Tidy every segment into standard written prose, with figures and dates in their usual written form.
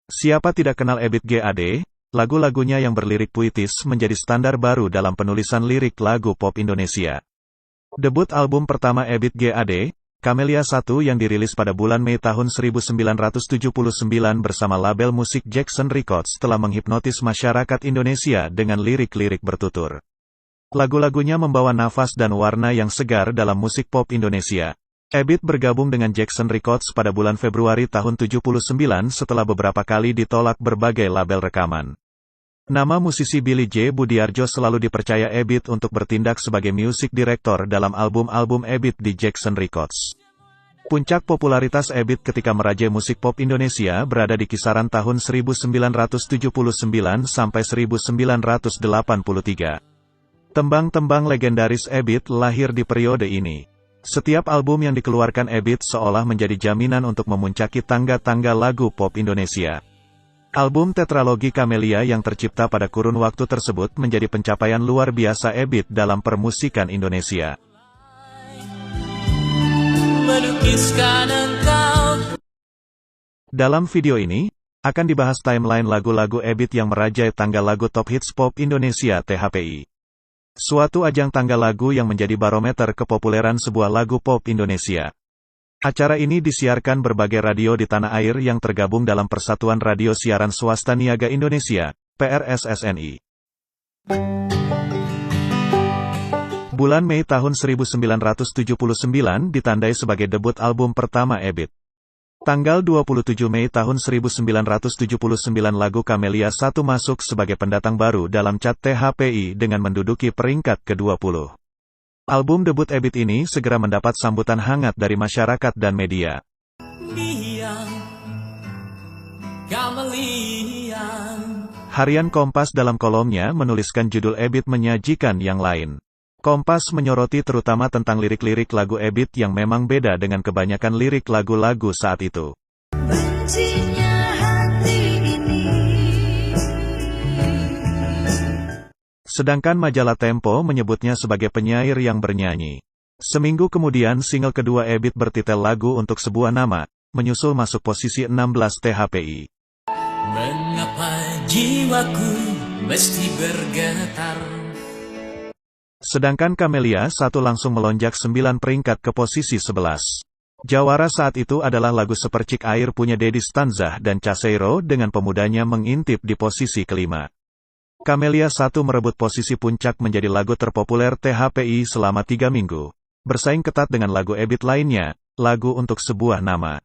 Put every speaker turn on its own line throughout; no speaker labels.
Siapa tidak kenal Ebit G.Ade? Lagu-lagunya yang berlirik puitis menjadi standar baru dalam penulisan lirik lagu pop Indonesia. Debut album pertama Ebit G.Ade, Camellia 1 yang dirilis pada bulan Mei tahun 1979 bersama label musik Jackson Records telah menghipnotis masyarakat Indonesia dengan lirik-lirik bertutur. Lagu-lagunya membawa nafas dan warna yang segar dalam musik pop Indonesia. Ebit bergabung dengan Jackson Records pada bulan Februari tahun 79 setelah beberapa kali ditolak berbagai label rekaman. Nama musisi Billy J. Budiarjo selalu dipercaya Ebit untuk bertindak sebagai music director dalam album-album Ebit di Jackson Records. Puncak popularitas Ebit ketika merajai musik pop Indonesia berada di kisaran tahun 1979 sampai 1983. Tembang-tembang legendaris Ebit lahir di periode ini. Setiap album yang dikeluarkan Ebit seolah menjadi jaminan untuk memuncaki tangga-tangga lagu pop Indonesia. Album tetralogi Camellia yang tercipta pada kurun waktu tersebut menjadi pencapaian luar biasa Ebit dalam permusikan Indonesia. Dalam video ini, akan dibahas timeline lagu-lagu Ebit yang merajai tangga lagu Top Hits Pop Indonesia (THPI). Suatu ajang tangga lagu yang menjadi barometer kepopuleran sebuah lagu pop Indonesia. Acara ini disiarkan berbagai radio di tanah air yang tergabung dalam Persatuan Radio Siaran Swasta Niaga Indonesia, PRSSNI. Bulan Mei tahun 1979 ditandai sebagai debut album pertama Ebit. Tanggal 27 Mei tahun 1979 lagu Camellia 1 masuk sebagai pendatang baru dalam cat THPI dengan menduduki peringkat ke-20. Album debut Ebit ini segera mendapat sambutan hangat dari masyarakat dan media. Harian Kompas dalam kolomnya menuliskan judul Ebit menyajikan yang lain. Kompas menyoroti terutama tentang lirik-lirik lagu Ebit yang memang beda dengan kebanyakan lirik lagu-lagu saat itu. Bencinya hati ini. Sedangkan majalah Tempo menyebutnya sebagai penyair yang bernyanyi. Seminggu kemudian single kedua Ebit bertitel Lagu Untuk Sebuah Nama, menyusul masuk posisi 16 THPI. Mengapa jiwaku mesti bergetar? Sedangkan Camellia 1 langsung melonjak 9 peringkat ke posisi 11. Jawara saat itu adalah lagu Sepercik Air punya Dedi Stanzah dan Caseiro dengan Pemudanya mengintip di posisi kelima. Camellia 1 merebut posisi puncak menjadi lagu terpopuler THPI selama 3 minggu. Bersaing ketat dengan lagu Ebit lainnya, Lagu Untuk Sebuah Nama.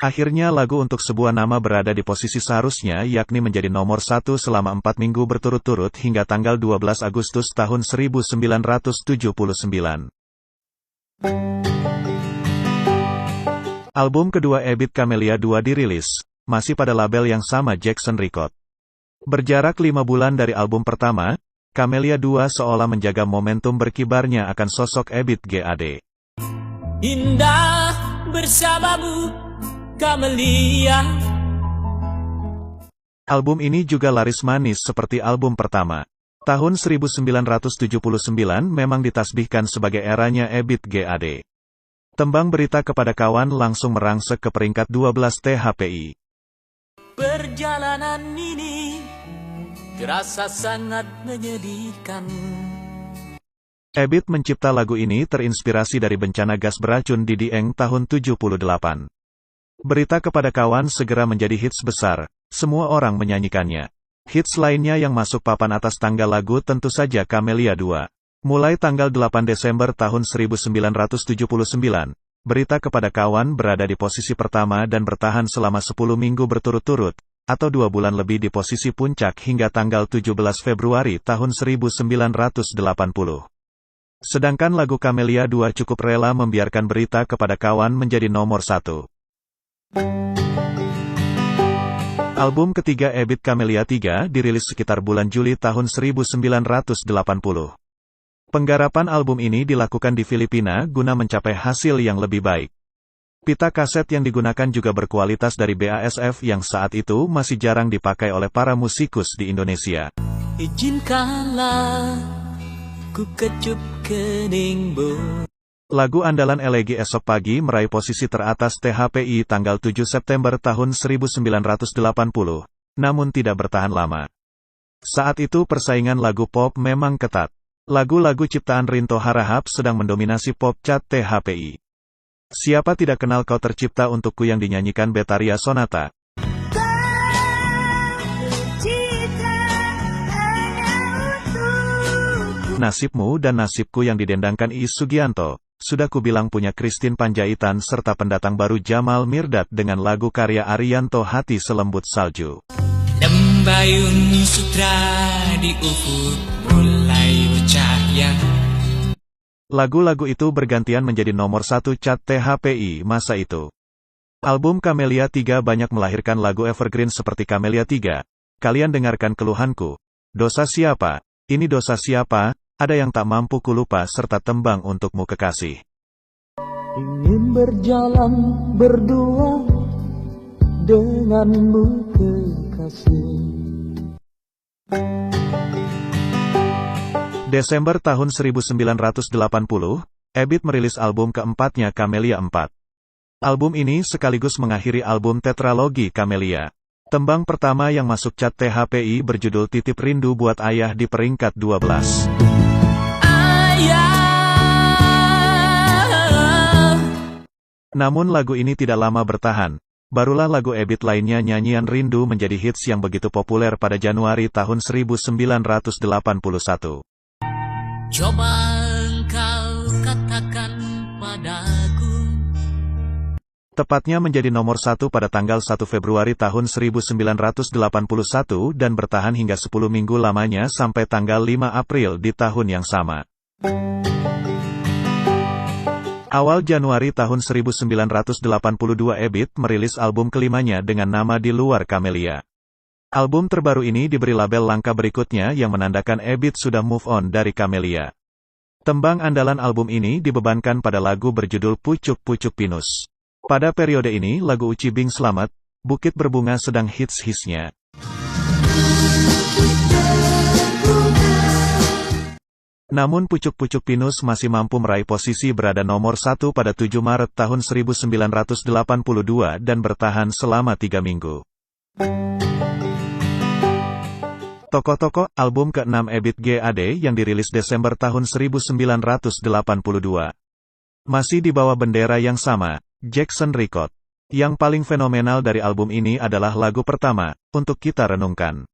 Akhirnya lagu Untuk Sebuah Nama berada di posisi seharusnya yakni menjadi nomor 1 selama 4 minggu berturut-turut hingga tanggal 12 Agustus tahun 1979. Album kedua Ebit Camellia 2 dirilis, masih pada label yang sama Jackson Records. Berjarak 5 bulan dari album pertama, Camellia 2 seolah menjaga momentum berkibarnya akan sosok Ebit G.Ade. Indah bersamamu, Camellia. Album ini juga laris manis seperti album pertama. Tahun 1979 memang ditasbihkan sebagai eranya Ebit G.Ade. Tembang Berita Kepada Kawan langsung merangsek ke peringkat 12 THPI. Perjalanan ini terasa sangat menyedihkan. Ebit mencipta lagu ini terinspirasi dari bencana gas beracun di Dieng tahun 78. Berita Kepada Kawan segera menjadi hits besar, semua orang menyanyikannya. Hits lainnya yang masuk papan atas tangga lagu tentu saja Camellia 2. Mulai tanggal 8 Desember tahun 1979, Berita Kepada Kawan berada di posisi pertama dan bertahan selama 10 minggu berturut-turut, atau 2 bulan lebih di posisi puncak hingga tanggal 17 Februari tahun 1980. Sedangkan lagu Camellia 2 cukup rela membiarkan Berita Kepada Kawan menjadi nomor 1. Album ketiga Ebit Camellia 3 dirilis sekitar bulan Juli tahun 1980. Penggarapan album ini dilakukan di Filipina guna mencapai hasil yang lebih baik. Pita kaset yang digunakan juga berkualitas dari BASF yang saat itu masih jarang dipakai oleh para musikus di Indonesia. Izinkanlah ku kecup keningmu. Lagu andalan Elegi Esok Pagi meraih posisi teratas THPI tanggal 7 September tahun 1980, namun tidak bertahan lama. Saat itu persaingan lagu pop memang ketat. Lagu-lagu ciptaan Rinto Harahap sedang mendominasi pop chart THPI. Siapa tidak kenal Kau Tercipta Untukku yang dinyanyikan Betharia Sonata. Nasibmu dan Nasibku yang didendangkan Iis Sugianto. Sudah kubilang punya Christine Panjaitan serta pendatang baru Jamal Mirdad dengan lagu karya Arianto Hati Selembut Salju.
Lembayung sutra di ufuk mulai bercahaya.
Lagu-lagu itu bergantian menjadi nomor 1 chart THPI masa itu. Album Camellia 3 banyak melahirkan lagu evergreen seperti Camellia 3, Kalian Dengarkan Keluhanku, Dosa Siapa, Ini Dosa Siapa, Ada Yang Tak Mampu Kulupa serta Tembang Untukmu Kekasih.
Ingin berjalan berdua denganmu kekasih.
Desember tahun 1980, Ebit merilis album keempatnya Camellia 4. Album ini sekaligus mengakhiri album tetralogi Camellia. Tembang pertama yang masuk chart THPI berjudul Titip Rindu Buat Ayah di peringkat 12. Namun lagu ini tidak lama bertahan. Barulah lagu Ebit lainnya Nyanyian Rindu menjadi hits yang begitu populer pada Januari tahun 1981.
Coba engkau katakan padaku.
Tepatnya menjadi nomor 1 pada tanggal 1 Februari tahun 1981 dan bertahan hingga 10 minggu lamanya sampai tanggal 5 April di tahun yang sama. Awal Januari tahun 1982 Ebit merilis album kelimanya dengan nama Di Luar Camellia. Album terbaru ini diberi label langka berikutnya yang menandakan Ebit sudah move on dari Camellia. Tembang andalan album ini dibebankan pada lagu berjudul Pucuk-Pucuk Pinus. Pada periode ini lagu Uci Bing Slamet, Bukit Berbunga sedang hits-hitsnya. Namun Pucuk-Pucuk Pinus masih mampu meraih posisi berada nomor 1 pada 7 Maret tahun 1982 dan bertahan selama 3 minggu. Toko-Toko, album ke-6 Ebit GAD yang dirilis Desember tahun 1982. Masih di bawah bendera yang sama, Jackson Record. Yang paling fenomenal dari album ini adalah lagu pertama, Untuk Kita Renungkan.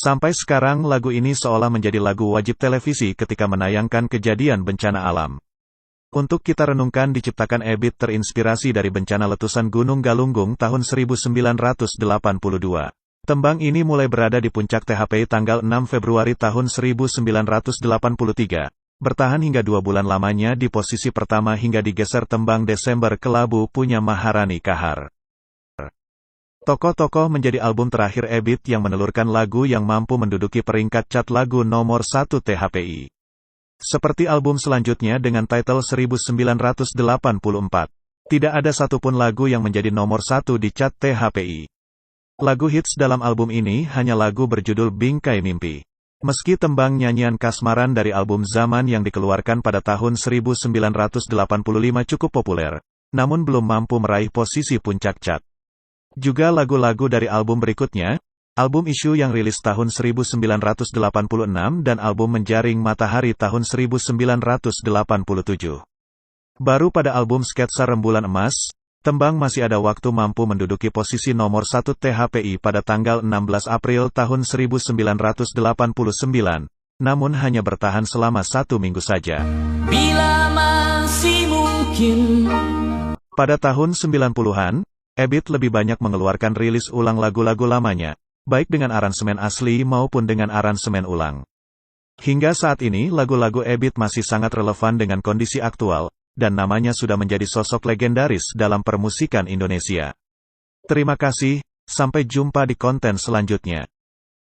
Sampai sekarang lagu ini seolah menjadi lagu wajib televisi ketika menayangkan kejadian bencana alam. Untuk Kita Renungkan diciptakan Ebit terinspirasi dari bencana letusan Gunung Galunggung tahun 1982. Tembang ini mulai berada di puncak THPI tanggal 6 Februari tahun 1983, bertahan hingga 2 bulan lamanya di posisi pertama hingga digeser tembang Desember Kelabu punya Maharani Kahar. Toko-Toko menjadi album terakhir Ebit yang menelurkan lagu yang mampu menduduki peringkat chart lagu nomor 1 THPI. Seperti album selanjutnya dengan title 1984, tidak ada satupun lagu yang menjadi nomor 1 di chart THPI. Lagu hits dalam album ini hanya lagu berjudul Bingkai Mimpi. Meski tembang nyanyian kasmaran dari album Zaman yang dikeluarkan pada tahun 1985 cukup populer, namun belum mampu meraih posisi puncak chart. Juga lagu-lagu dari album berikutnya, album Isu yang rilis tahun 1986 dan album Menjaring Matahari tahun 1987. Baru pada album Sketsa Rembulan Emas, tembang Masih Ada Waktu mampu menduduki posisi nomor 1 THPI pada tanggal 16 April tahun 1989, namun hanya bertahan selama 1 minggu saja.
Bila masih mungkin.
Pada tahun 90-an, Ebit lebih banyak mengeluarkan rilis ulang lagu-lagu lamanya, baik dengan aransemen asli maupun dengan aransemen ulang. Hingga saat ini lagu-lagu Ebit masih sangat relevan dengan kondisi aktual, dan namanya sudah menjadi sosok legendaris dalam permusikan Indonesia. Terima kasih, sampai jumpa di konten selanjutnya.